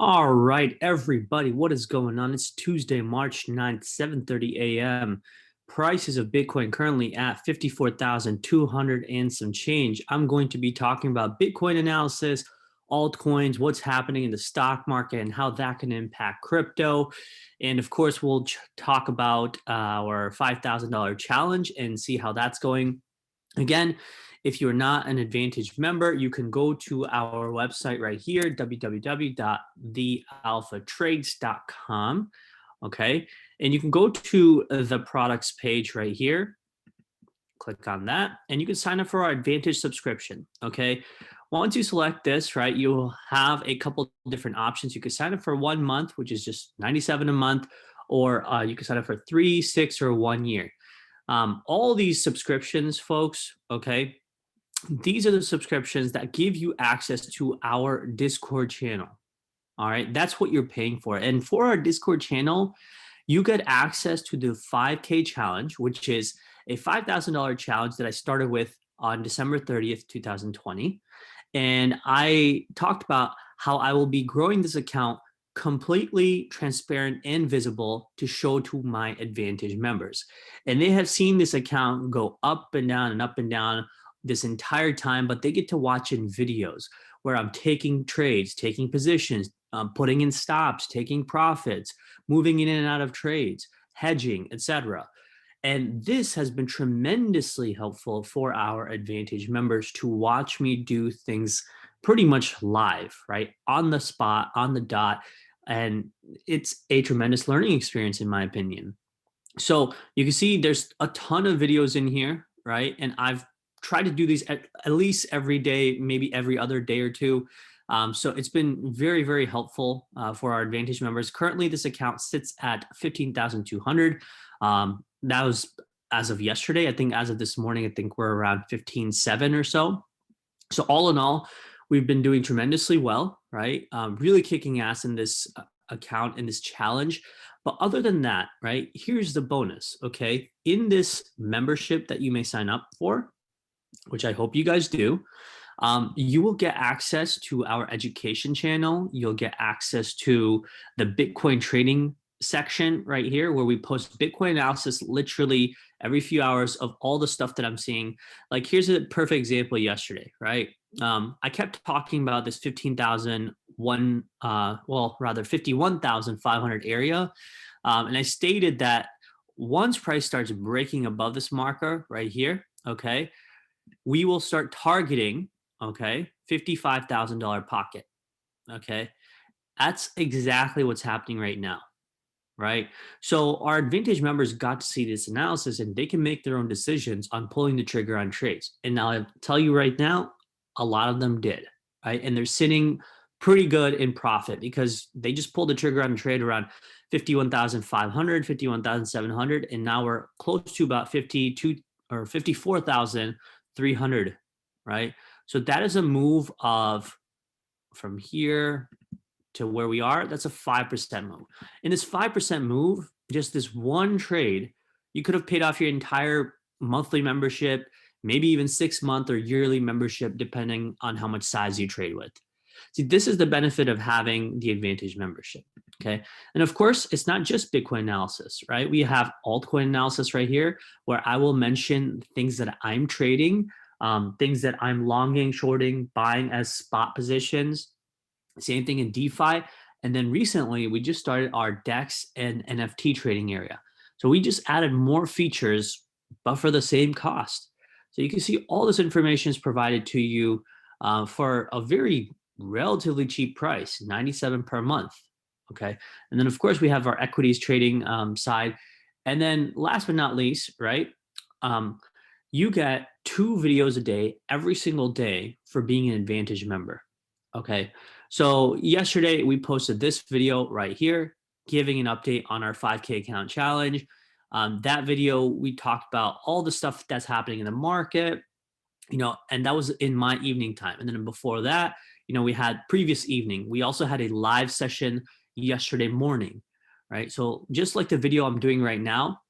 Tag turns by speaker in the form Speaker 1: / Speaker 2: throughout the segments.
Speaker 1: All right, everybody, what is going on? It's Tuesday, March 9th, 7:30 a.m. Prices of Bitcoin currently at 54,200 and some change. I'm going to be talking about Bitcoin analysis, altcoins, what's happening in the stock market, and how that can impact crypto. And of course, we'll talk about our $5,000 challenge and see how that's going. Again, if you're not an Advantage member, you can go to our website right here, www.thealphatrades.com. Okay. And you can go to the products page right here. Click on that, and you can sign up for our Advantage subscription. Okay. Once you select this, right, you'll have a couple different options. You can sign up for 1 month, which is just $97 a month, or you can sign up for 3, 6, or 1 year. All these subscriptions, folks, okay, these are the subscriptions that give you access to our Discord channel. All right, that's what you're paying for. And for our Discord channel, you get access to the 5K challenge, which is a $5,000 challenge that I started with on December 30th, 2020. And I talked about how I will be growing this account completely transparent and visible to show to my Advantage members. And they have seen this account go up and down this entire time, but they get to watch in videos where I'm taking trades, taking positions, putting in stops, taking profits, moving in and out of trades, hedging, etc. And this has been tremendously helpful for our Advantage members to watch me do things pretty much live, right? On the spot, on the dot. And it's a tremendous learning experience, in my opinion. So you can see there's a ton of videos in here, right? And I've tried to do these at least every day, maybe every other day or two. So it's been very, very helpful for our Advantage members. Currently, this account sits at 15,200. That was as of yesterday. I think as of this morning, I think we're around 15,700 or so. So all in all, we've been doing tremendously well, right? Really kicking ass in this account, in this challenge. But other than that, right, here's the bonus, okay? In this membership that you may sign up for, which I hope you guys do, you will get access to our education channel. You'll get access to the Bitcoin trading section right here, where we post Bitcoin analysis literally every few hours of all the stuff that I'm seeing. Like, here's a perfect example yesterday, right? I kept talking about this 51,500 area. And I stated that once price starts breaking above this marker right here, okay, we will start targeting, okay, $55,000 pocket, okay? That's exactly what's happening right now, right? So our Advantage members got to see this analysis, and they can make their own decisions on pulling the trigger on trades. And I'll tell you right now, a lot of them did, right? And they're sitting pretty good in profit because they just pulled the trigger on a trade around 51,500, 51,700, and now we're close to about 52 or 54,300, right? So that is a move of from here to where we are. That's a 5% move. In this 5% move, just this one trade, you could have paid off your entire monthly membership, maybe even 6-month or yearly membership, depending on how much size you trade with. See, this is the benefit of having the Advantage membership, okay? And of course, it's not just Bitcoin analysis, right? We have altcoin analysis right here, where I will mention things that I'm trading, things that I'm longing, shorting, buying as spot positions. Same thing in DeFi. And then recently, we just started our DEX and NFT trading area. So we just added more features, but for the same cost. So you can see all this information is provided to you for a very relatively cheap price, $97 per month, okay? And then, of course, we have our equities trading side. And then last but not least, right, you get 2 videos a day, every single day, for being an Advantage member, okay? So yesterday, we posted this video right here, giving an update on our 5K account challenge. That video, we talked about all the stuff that's happening in the market, you know, and that was in my evening time. And then before that, you know, we had previous evening. We also had a live session yesterday morning, right? So just like the video I'm doing right now,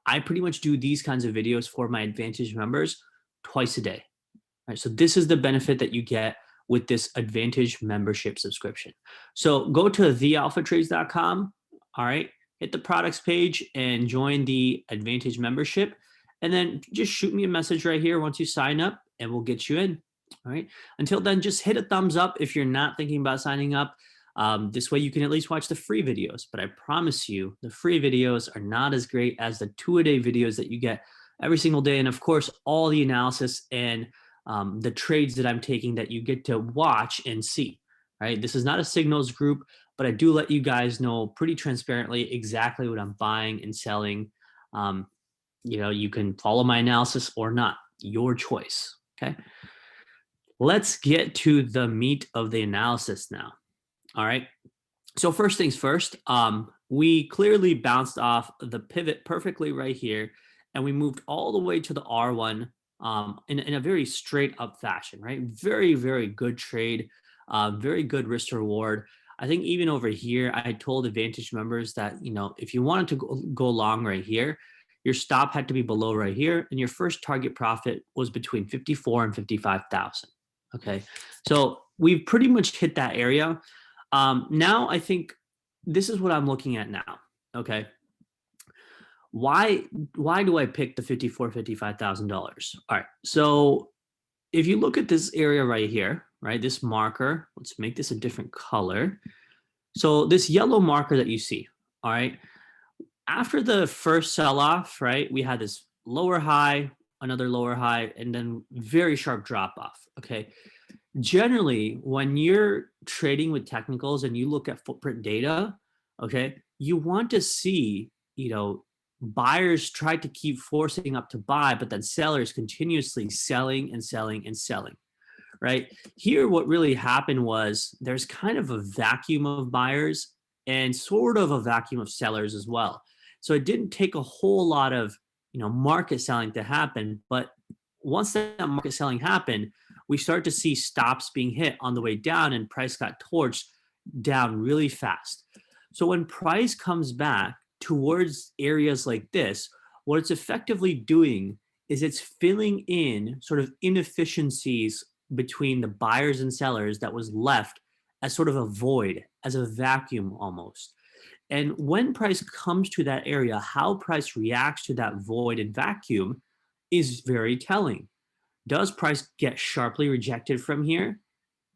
Speaker 1: I pretty much do these kinds of videos for my Advantage members twice a day, right? So this is the benefit that you get with this Advantage membership subscription. So go to thealphatrades.com, all right, hit the products page and join the Advantage membership. And then just shoot me a message right here once you sign up and we'll get you in. All right. Until then, just hit a thumbs up if you're not thinking about signing up. This way you can at least watch the free videos. But I promise you, the free videos are not as great as the 2-a-day videos that you get every single day. And of course, all the analysis and the trades that I'm taking that you get to watch and see. Right. This is not a signals group, but I do let you guys know pretty transparently exactly what I'm buying and selling. You can follow my analysis or not, your choice. Okay. Let's get to the meat of the analysis now. All right. So first things first, we clearly bounced off the pivot perfectly right here, and we moved all the way to the R1 in a very straight up fashion, right? Very, very good trade, very good risk to reward. I think even over here, I told Advantage members that, if you wanted to go long right here, your stop had to be below right here, and your first target profit was between 54 and 55,000. Okay, so we've pretty much hit that area. Now I think this is what I'm looking at now. Okay, why do I pick the $55,000? All right, so if you look at this area right here, right, this marker, let's make this a different color. So this yellow marker that you see, all right, after the first sell-off, right, we had this lower high, another lower high, and then very sharp drop off. Okay. Generally, when you're trading with technicals and you look at footprint data, okay, you want to see, buyers try to keep forcing up to buy, but then sellers continuously selling and selling and selling, right? Here, what really happened was there's kind of a vacuum of buyers and sort of a vacuum of sellers as well. So it didn't take a whole lot of, market selling to happen. But once that market selling happened, we start to see stops being hit on the way down, and price got torched down really fast. So when price comes back towards areas like this, what it's effectively doing is it's filling in sort of inefficiencies between the buyers and sellers that was left as sort of a void, as a vacuum almost. And when price comes to that area, how price reacts to that void and vacuum is very telling. Does price get sharply rejected from here?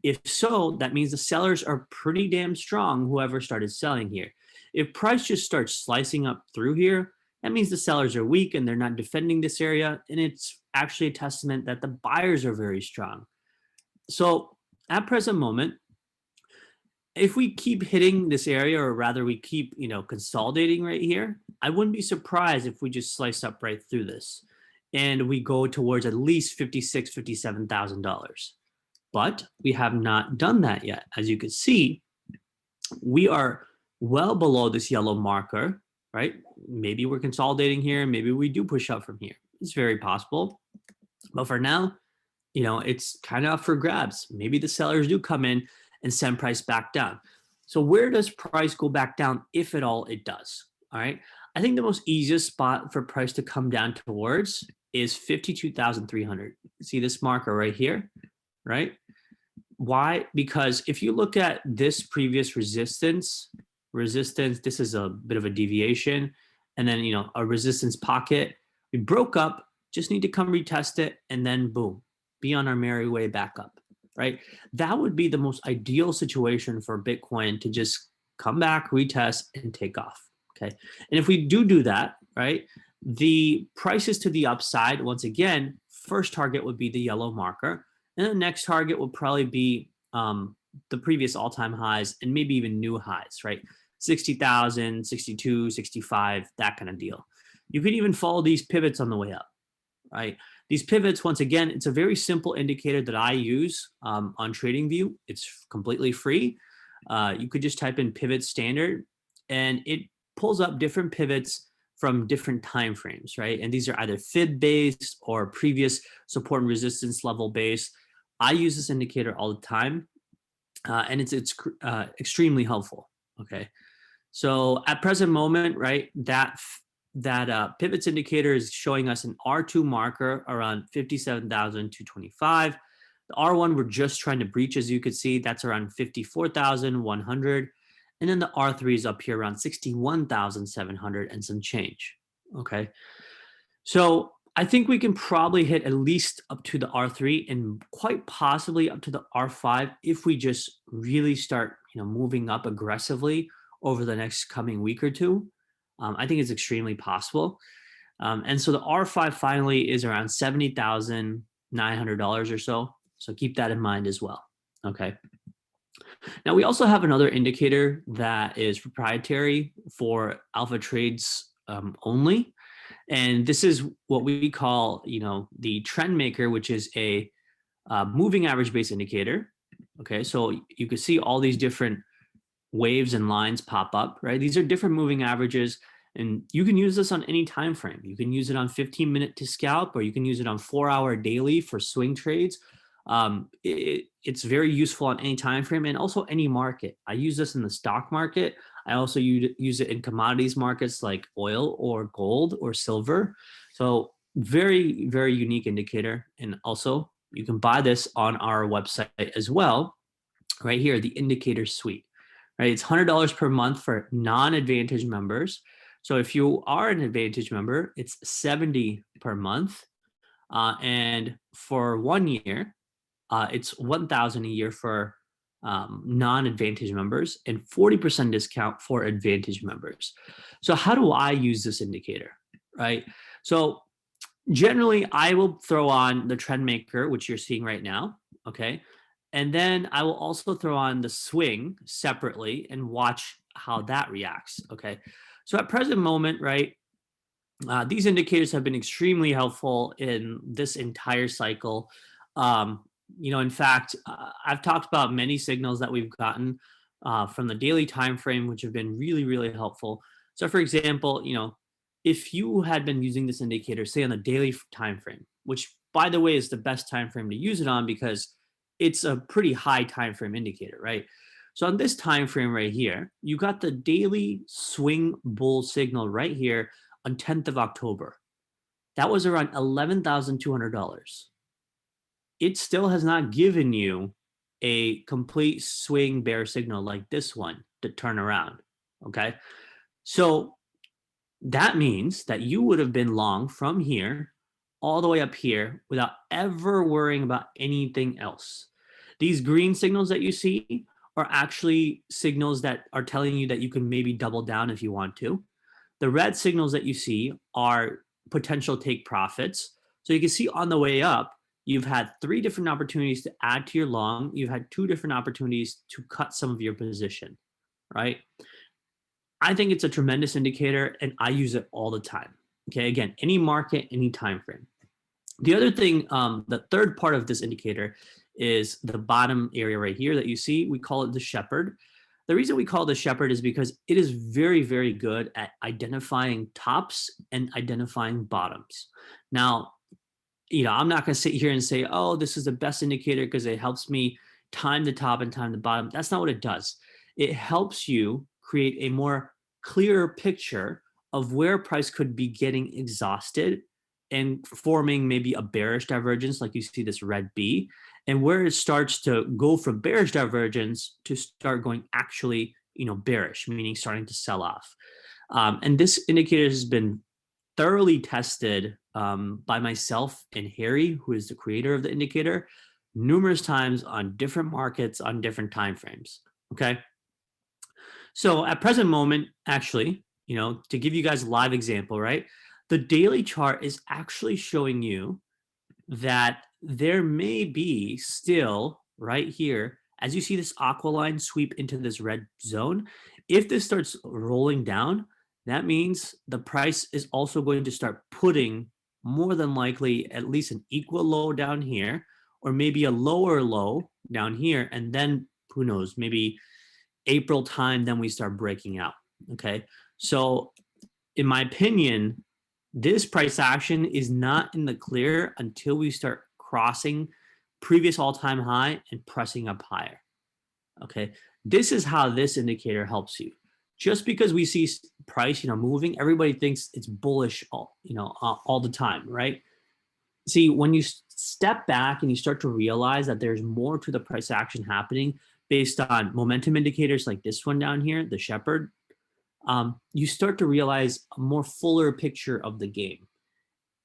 Speaker 1: If so, that means the sellers are pretty damn strong, whoever started selling here. If price just starts slicing up through here, that means the sellers are weak and they're not defending this area. And it's actually a testament that the buyers are very strong. So at present moment, if we keep hitting this area, or rather we keep, consolidating right here, I wouldn't be surprised if we just slice up right through this and we go towards at least $56,000, $57,000. But we have not done that yet. As you can see, we are well below this yellow marker, right? Maybe we're consolidating here. Maybe we do push up from here. It's very possible. But for now, it's kind of up for grabs. Maybe the sellers do come in and send price back down. So where does price go back down, if at all it does? All right. I think the most easiest spot for price to come down towards is 52,300. See this marker right here, right? Why? Because if you look at this previous resistance, this is a bit of a deviation, and then, a resistance pocket. We broke up, just need to come retest it, and then boom, be on our merry way back up. Right? That would be the most ideal situation for Bitcoin to just come back, retest, and take off. Okay. And if we do that, right, the prices to the upside, once again, first target would be the yellow marker. And the next target will probably be the previous all-time highs and maybe even new highs, right? 60,000, 62, 65, that kind of deal. You could even follow these pivots on the way up, right? These pivots, once again, it's a very simple indicator that I use on TradingView. It's completely free. You could just type in pivot standard, and it pulls up different pivots from different time frames, right? And these are either fib based or previous support and resistance level based. I use this indicator all the time, and it's extremely helpful. Okay, so at present moment, right, that pivots indicator is showing us an R2 marker around 57,225. The R1 we're just trying to breach, as you could see, that's around 54,100. And then the R3 is up here around 61,700 and some change. Okay. So I think we can probably hit at least up to the R3 and quite possibly up to the R5 if we just really start, moving up aggressively over the next coming week or two. I think it's extremely possible. And so the R5 finally is around $70,900 or so. So keep that in mind as well. Okay. Now we also have another indicator that is proprietary for alpha trades only. And this is what we call, the trend maker, which is a moving average based indicator. Okay, so you can see all these different waves and lines pop up, right? These are different moving averages, and you can use this on any time frame. You can use it on 15-minute to scalp, or you can use it on 4-hour daily for swing trades. It's very useful on any time frame and also any market. I use this in the stock market. I also use it in commodities markets like oil or gold or silver. So very, very unique indicator. And also you can buy this on our website as well. Right here, the indicator suite, right? It's $100 per month for non-Advantage members. So if you are an Advantage member, it's $70 per month. And for 1 year, it's $1,000 a year for non-Advantage members and 40% discount for Advantage members. So how do I use this indicator, right? So generally, I will throw on the trend maker, which you're seeing right now, okay? And then I will also throw on the swing separately and watch how that reacts, okay? So at present moment, right, these indicators have been extremely helpful in this entire cycle. In fact, I've talked about many signals that we've gotten from the daily time frame, which have been really, really helpful. So for example, if you had been using this indicator, say on the daily time frame, which by the way is the best time frame to use it on because it's a pretty high time frame indicator, right? So on this time frame right here, you got the daily swing bull signal right here on 10th of October. That was around $11,200. It still has not given you a complete swing bear signal like this one to turn around, okay? So that means that you would have been long from here all the way up here without ever worrying about anything else. These green signals that you see are actually signals that are telling you that you can maybe double down if you want to. The red signals that you see are potential take profits. So you can see on the way up, you've had 3 different opportunities to add to your long. You've had 2 different opportunities to cut some of your position, right? I think it's a tremendous indicator and I use it all the time. Okay, again, any market, any time frame. The other thing, the third part of this indicator is the bottom area right here that you see. We call it the shepherd. The reason we call it the shepherd is because it is very, very good at identifying tops and identifying bottoms. Now, I'm not going to sit here and say, oh, this is the best indicator because it helps me time the top and time the bottom. That's not what it does. It helps you create a more clearer picture of where price could be getting exhausted and forming maybe a bearish divergence like you see this red B, and where it starts to go from bearish divergence to start going actually, bearish, meaning starting to sell off. And this indicator has been thoroughly tested by myself and Harry, who is the creator of the indicator, numerous times on different markets on different time frames. Okay. So at present moment, actually, to give you guys a live example, right? The daily chart is actually showing you that there may be still right here, as you see this aqua line sweep into this red zone, if this starts rolling down, that means the price is also going to start putting more than likely at least an equal low down here, or maybe a lower low down here. And then who knows, maybe April time, then we start breaking out. Okay. So in my opinion, this price action is not in the clear until we start crossing previous all-time high and pressing up higher. Okay. This is how this indicator helps you. Just because we see price, moving, everybody thinks it's bullish all the time, right? See, when you step back and you start to realize that there's more to the price action happening based on momentum indicators like this one down here, the shepherd, you start to realize a more fuller picture of the game.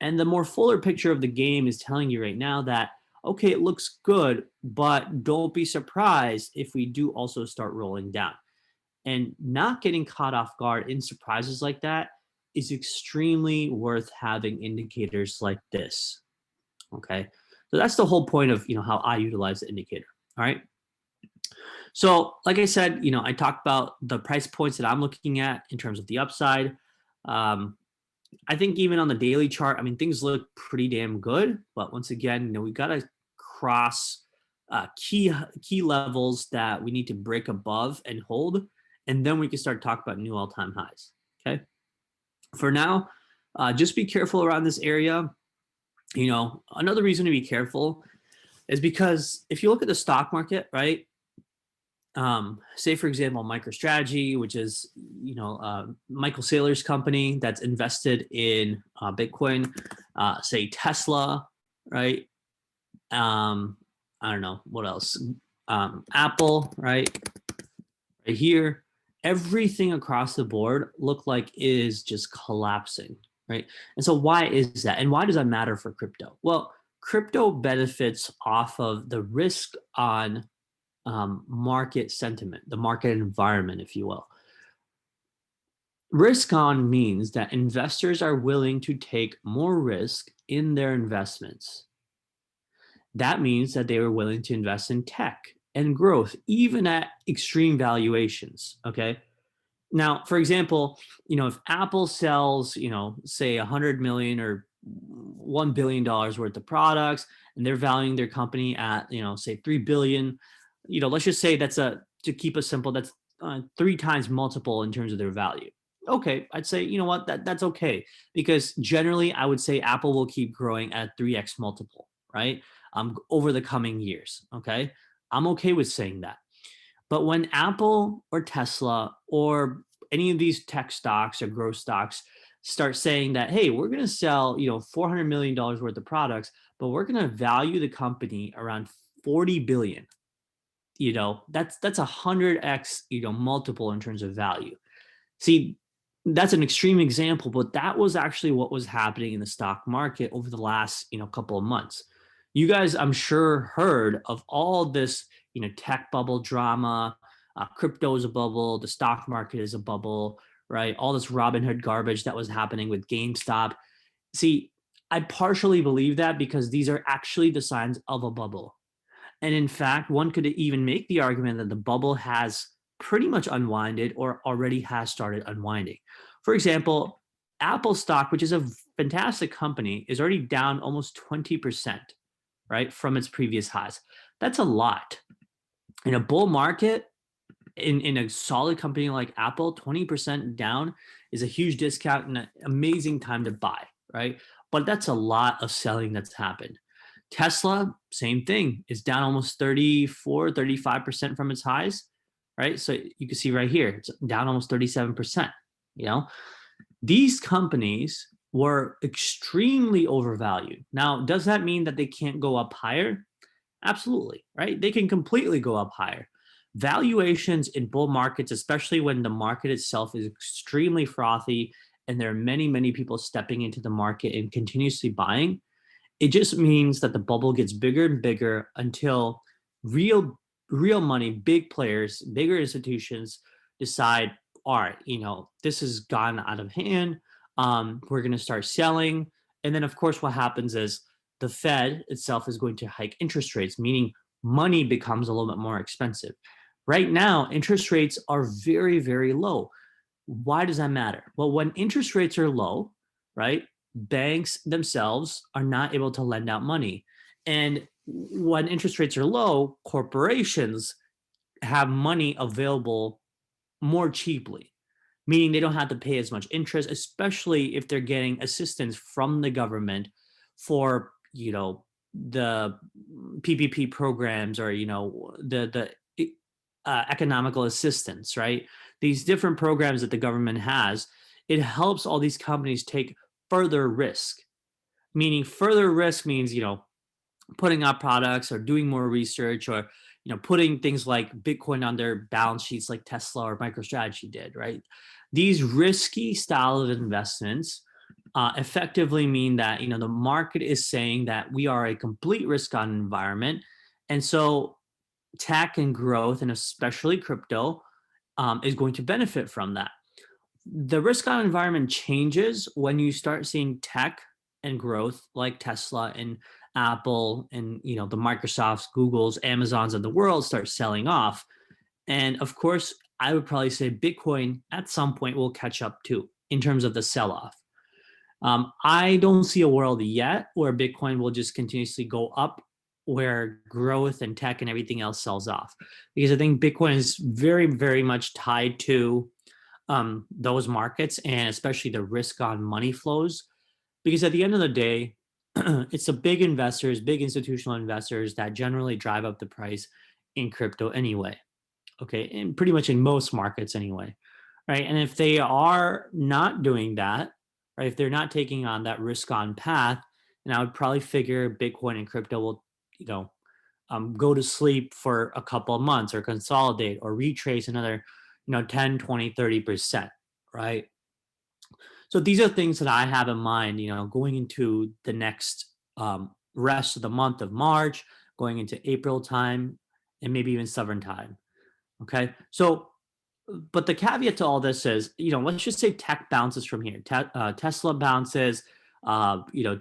Speaker 1: And the more fuller picture of the game is telling you right now that, okay, it looks good, but don't be surprised if we do also start rolling down. And not getting caught off guard in surprises like that is extremely worth having indicators like this. Okay. So that's the whole point of, how I utilize the indicator. All right. So like I said, I talked about the price points that I'm looking at in terms of the upside. I think even on the daily chart, things look pretty damn good. But once again, we got to cross key levels that we need to break above and hold, and then we can start talking about new all-time highs. Okay. For now, just be careful around this area. Another reason to be careful is because if you look at the stock market, right? Say for example, MicroStrategy, which is Michael Saylor's company that's invested in Bitcoin. Say Tesla, right? I don't know what else. Apple, right? Right here, everything across the board look like is just collapsing, right? And so why is that? And why does that matter for crypto? Well, crypto benefits off of the risk on market sentiment, the market environment, if you will. Risk on means that investors are willing to take more risk in their investments. That means that they are willing to invest in tech and growth, even at extreme valuations. Okay. Now, for example, if Apple sells, say 100 million or $1 billion worth of products, and they're valuing their company at, say 3 billion, let's just say to keep it simple, that's 3 times multiple in terms of their value. Okay, I'd say, that's okay, because generally I would say Apple will keep growing at a 3x multiple, right? Over the coming years. Okay, I'm okay with saying that. But when Apple or Tesla or any of these tech stocks or growth stocks start saying that, hey, we're going to sell, $400 million worth of products, but we're going to value the company around 40 billion, that's 100x, multiple in terms of value. See, that's an extreme example, but that was actually what was happening in the stock market over the last, couple of months. You guys, I'm sure, heard of all this, tech bubble drama. Crypto is a bubble. The stock market is a bubble, right? All this Robinhood garbage that was happening with GameStop. See, I partially believe that because these are actually the signs of a bubble. And in fact, one could even make the argument that the bubble has pretty much unwinded or already has started unwinding. For example, Apple stock, which is a fantastic company, is already down almost 20%, right, from its previous highs. That's a lot. In a bull market, in a solid company like Apple, 20% down is a huge discount and an amazing time to buy, right? But that's a lot of selling that's happened. Tesla, same thing, is down almost 35% from its highs, right? So you can see right here, it's down almost 37%. These companies were extremely overvalued. Now, does that mean that they can't go up higher? Absolutely, right? They can completely go up higher. Valuations in bull markets, especially when the market itself is extremely frothy and there are many, many people stepping into the market and continuously buying, it just means that the bubble gets bigger and bigger until real money, big players, bigger institutions decide, all right, this has gone out of hand. We're going to start selling. And then, of course, what happens is the Fed itself is going to hike interest rates, meaning money becomes a little bit more expensive. Right now, interest rates are very, very low. Why does that matter? Well, when interest rates are low, right, banks themselves are not able to lend out money. And when interest rates are low, corporations have money available more cheaply, meaning they don't have to pay as much interest, especially if they're getting assistance from the government for, the PPP programs or, the economical assistance, right? These different programs that the government has, it helps all these companies take further risk, meaning further risk means, putting out products or doing more research, or putting things like Bitcoin on their balance sheets like Tesla or MicroStrategy did, right? These risky style of investments effectively mean that the market is saying that we are a complete risk on environment, and so tech and growth, and especially crypto, is going to benefit from that. The risk on environment changes when you start seeing tech and growth like Tesla and Apple and the Microsofts, Googles, Amazons of the world start selling off. And of course, I would probably say Bitcoin at some point will catch up too in terms of the sell-off. I don't see a world yet where Bitcoin will just continuously go up where growth and tech and everything else sells off, because I think Bitcoin is very, very much tied to those markets, and especially the risk on money flows. Because at the end of the day, it's the big investors, big institutional investors that generally drive up the price in crypto anyway. Okay, and pretty much in most markets anyway, right? And if they are not doing that, right, if they're not taking on that risk on path, then I would probably figure Bitcoin and crypto will, go to sleep for a couple of months, or consolidate, or retrace another 10, 20, 30%, right? So these are things that I have in mind, going into the next rest of the month of March, going into April time, and maybe even summer time. Okay. So, but the caveat to all this is, let's just say tech bounces from here. Tesla bounces,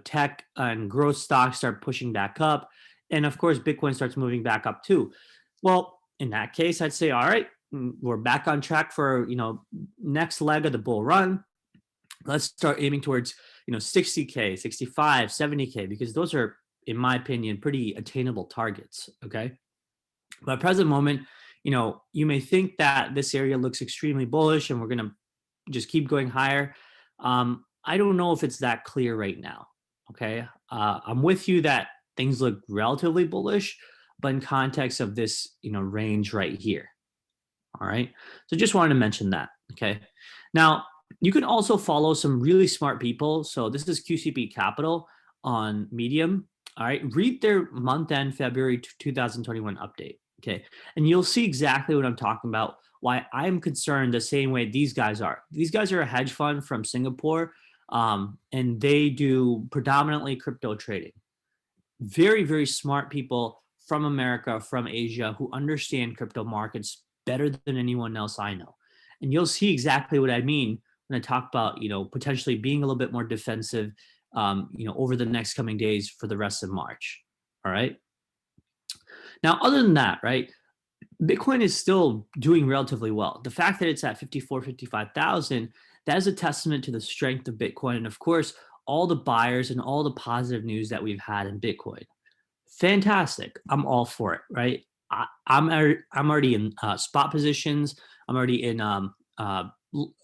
Speaker 1: tech and growth stocks start pushing back up. And of course, Bitcoin starts moving back up too. Well, in that case, I'd say, all right, we're back on track for, next leg of the bull run. Let's start aiming towards 60K, 65, 70K, because those are, in my opinion, pretty attainable targets. Okay, but at present moment, you may think that this area looks extremely bullish and we're going to just keep going higher. I don't know if it's that clear right now. Okay, I'm with you that things look relatively bullish, but in context of this range right here. All right, so just wanted to mention that. Okay, now you can also follow some really smart people. So this is QCP Capital on Medium. All right, read their month-end February 2021 update. Okay, and you'll see exactly what I'm talking about, why I'm concerned the same way these guys are. These guys are a hedge fund from Singapore, and they do predominantly crypto trading. Very, very smart people from America, from Asia, who understand crypto markets better than anyone else I know. And you'll see exactly what I mean when I talk about, potentially being a little bit more defensive, over the next coming days for the rest of March. All right. Now, other than that, right, Bitcoin is still doing relatively well. The fact that it's at 54, 55,000, that is a testament to the strength of Bitcoin. And of course, all the buyers and all the positive news that we've had in Bitcoin. Fantastic. I'm all for it, right? I'm already in spot positions. I'm already in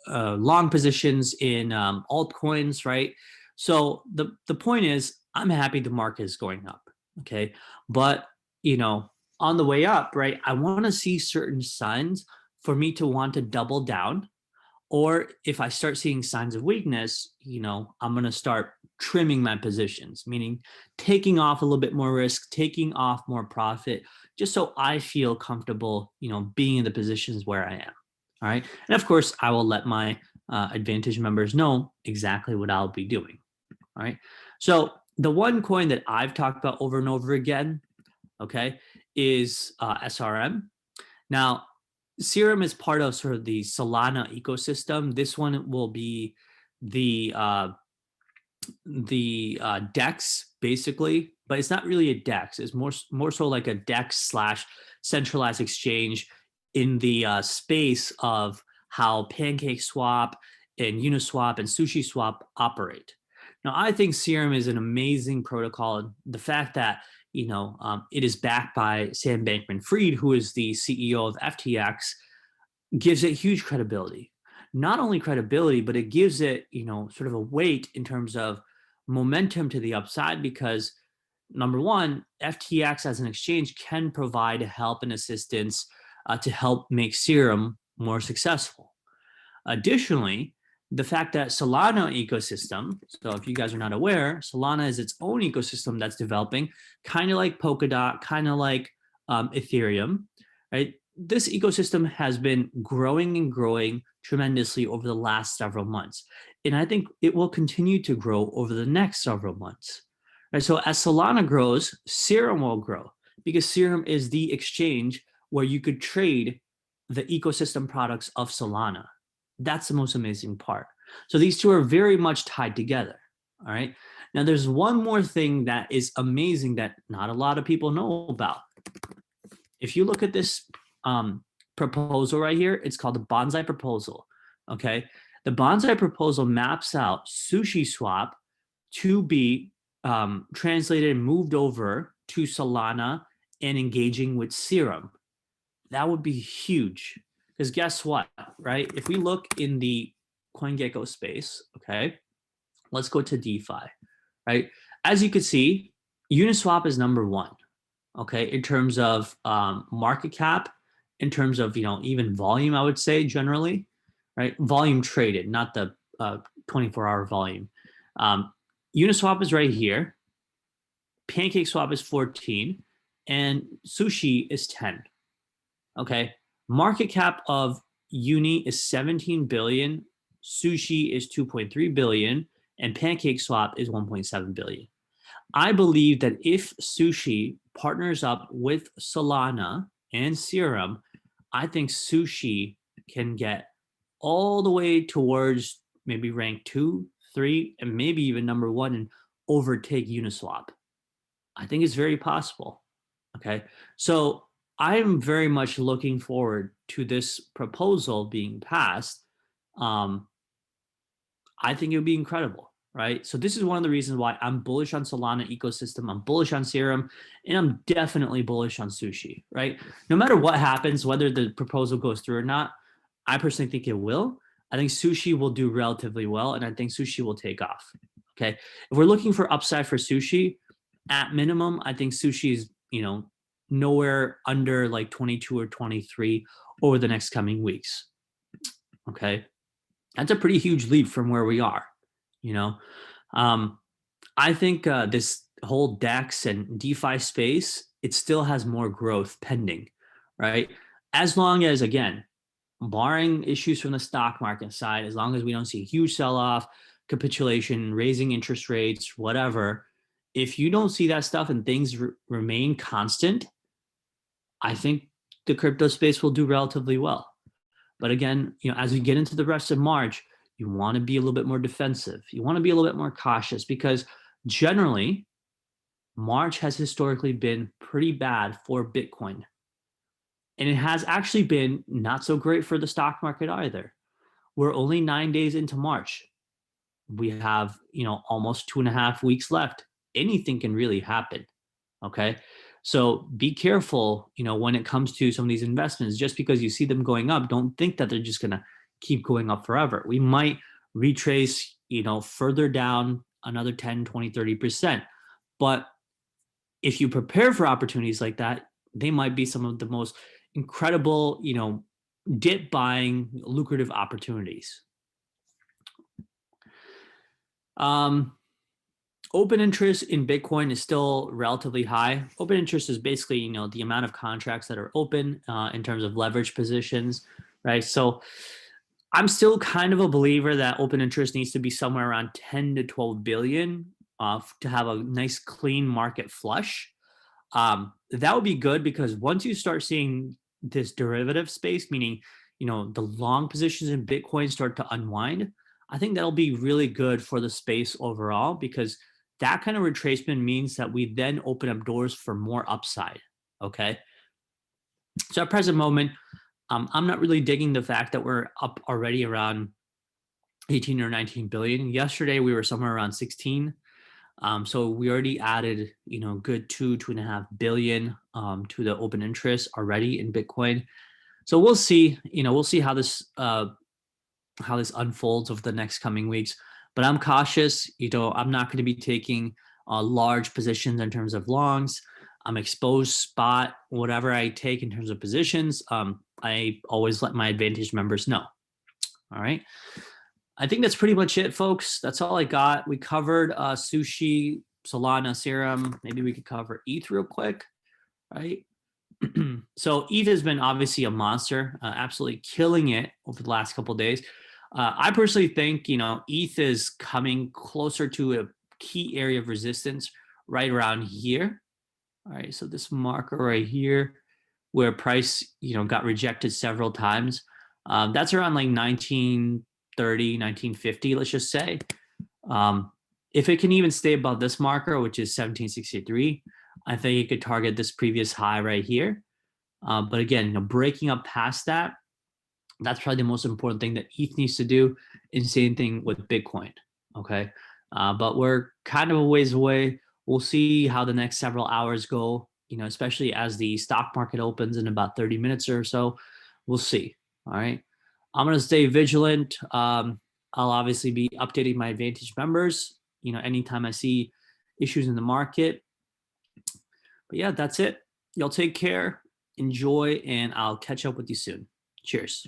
Speaker 1: long positions in altcoins, right? So the point is, I'm happy the market is going up. Okay, but on the way up, right, I want to see certain signs for me to want to double down. Or if I start seeing signs of weakness, I'm going to start trimming my positions, meaning taking off a little bit more risk, taking off more profit, just so I feel comfortable, being in the positions where I am. All right. And of course, I will let my Advantage members know exactly what I'll be doing. All right. So the one coin that I've talked about over and over again, okay, is SRM. Now, Serum is part of sort of the Solana ecosystem. This one will be the DEX basically, but it's not really a DEX. It's more so like a DEX slash centralized exchange in the space of how PancakeSwap and Uniswap and SushiSwap operate. Now, I think Serum is an amazing protocol. The fact that it is backed by Sam Bankman-Fried, who is the CEO of FTX, gives it huge credibility. Not only credibility, but it gives it, sort of a weight in terms of momentum to the upside, because number one, FTX as an exchange can provide help and assistance to help make Serum more successful. Additionally, the fact that Solana ecosystem, so if you guys are not aware, Solana is its own ecosystem that's developing, kind of like Polkadot, kind of like Ethereum, right? This ecosystem has been growing and growing tremendously over the last several months. And I think it will continue to grow over the next several months. Right? So as Solana grows, Serum will grow because Serum is the exchange where you could trade the ecosystem products of Solana. That's the most amazing part. So these two are very much tied together. All right. Now, there's one more thing that is amazing that not a lot of people know about. If you look at this proposal right here, it's called the Bonsai proposal. Okay. The Bonsai proposal maps out Sushi Swap to be translated and moved over to Solana and engaging with Serum. That would be huge. Because guess what, right? If we look in the CoinGecko space, okay, let's go to DeFi, right? As you can see, Uniswap is number one, okay, in terms of market cap, in terms of, even volume, I would say generally, right? Volume traded, not the 24-hour volume. Uniswap is right here. PancakeSwap is 14, and Sushi is 10, okay? Market cap of Uni is 17 billion, Sushi is 2.3 billion, and PancakeSwap is 1.7 billion. I believe that if Sushi partners up with Solana and Serum, I think Sushi can get all the way towards maybe rank 2, 3, and maybe even number 1 and overtake Uniswap. I think it's very possible. Okay. So I'm very much looking forward to this proposal being passed. I think it would be incredible, right? So this is one of the reasons why I'm bullish on Solana ecosystem. I'm bullish on Serum, and I'm definitely bullish on Sushi, right? No matter what happens, whether the proposal goes through or not, I personally think it will. I think Sushi will do relatively well, and I think Sushi will take off. Okay. If we're looking for upside for Sushi, at minimum, I think Sushi is, nowhere under like 22 or 23 over the next coming weeks. Okay. That's a pretty huge leap from where we are, I think this whole DEX and DeFi space, it still has more growth pending, right? As long as, again, barring issues from the stock market side, as long as we don't see a huge sell-off, capitulation, raising interest rates, whatever, if you don't see that stuff and things remain constant, I think the crypto space will do relatively well. But again, as we get into the rest of March, you want to be a little bit more defensive. You want to be a little bit more cautious because generally, March has historically been pretty bad for Bitcoin. And it has actually been not so great for the stock market either. We're only 9 days into March. We have, almost 2.5 weeks left. Anything can really happen. Okay. So be careful, when it comes to some of these investments. Just because you see them going up, don't think that they're just going to keep going up forever. We might retrace, further down another 10, 20, 30%. But if you prepare for opportunities like that, they might be some of the most incredible, dip buying lucrative opportunities. Open interest in Bitcoin is still relatively high. Open interest is basically, the amount of contracts that are open in terms of leverage positions, right? So I'm still kind of a believer that open interest needs to be somewhere around 10 to 12 billion to have a nice clean market flush. That would be good because once you start seeing this derivative space, meaning, the long positions in Bitcoin start to unwind, I think that'll be really good for the space overall because that kind of retracement means that we then open up doors for more upside. Okay. So at present moment, I'm not really digging the fact that we're up already around 18 or 19 billion. Yesterday, we were somewhere around 16. So we already added, good 2.5 billion to the open interest already in Bitcoin. So we'll see, we'll see how this unfolds over the next coming weeks. But I'm cautious. I'm not going to be taking large positions in terms of longs. I'm exposed spot, whatever I take in terms of positions. I always let my advantage members know. All right. I think that's pretty much it, folks. That's all I got. We covered sushi, Solana, Serum. Maybe we could cover ETH real quick, right? So ETH has been obviously a monster, absolutely killing it over the last couple of days. I personally think, ETH is coming closer to a key area of resistance right around here. All right, so this marker right here, where price, got rejected several times. That's around like 1930, 1950, let's just say. If it can even stay above this marker, which is 1763, I think it could target this previous high right here. But again, breaking up past that, that's probably the most important thing that ETH needs to do. And same thing with Bitcoin. Okay. But we're kind of a ways away. We'll see how the next several hours go, especially as the stock market opens in about 30 minutes or so. We'll see. All right. I'm going to stay vigilant. I'll obviously be updating my Advantage members, anytime I see issues in the market. But yeah, that's it. Y'all take care, enjoy, and I'll catch up with you soon. Cheers.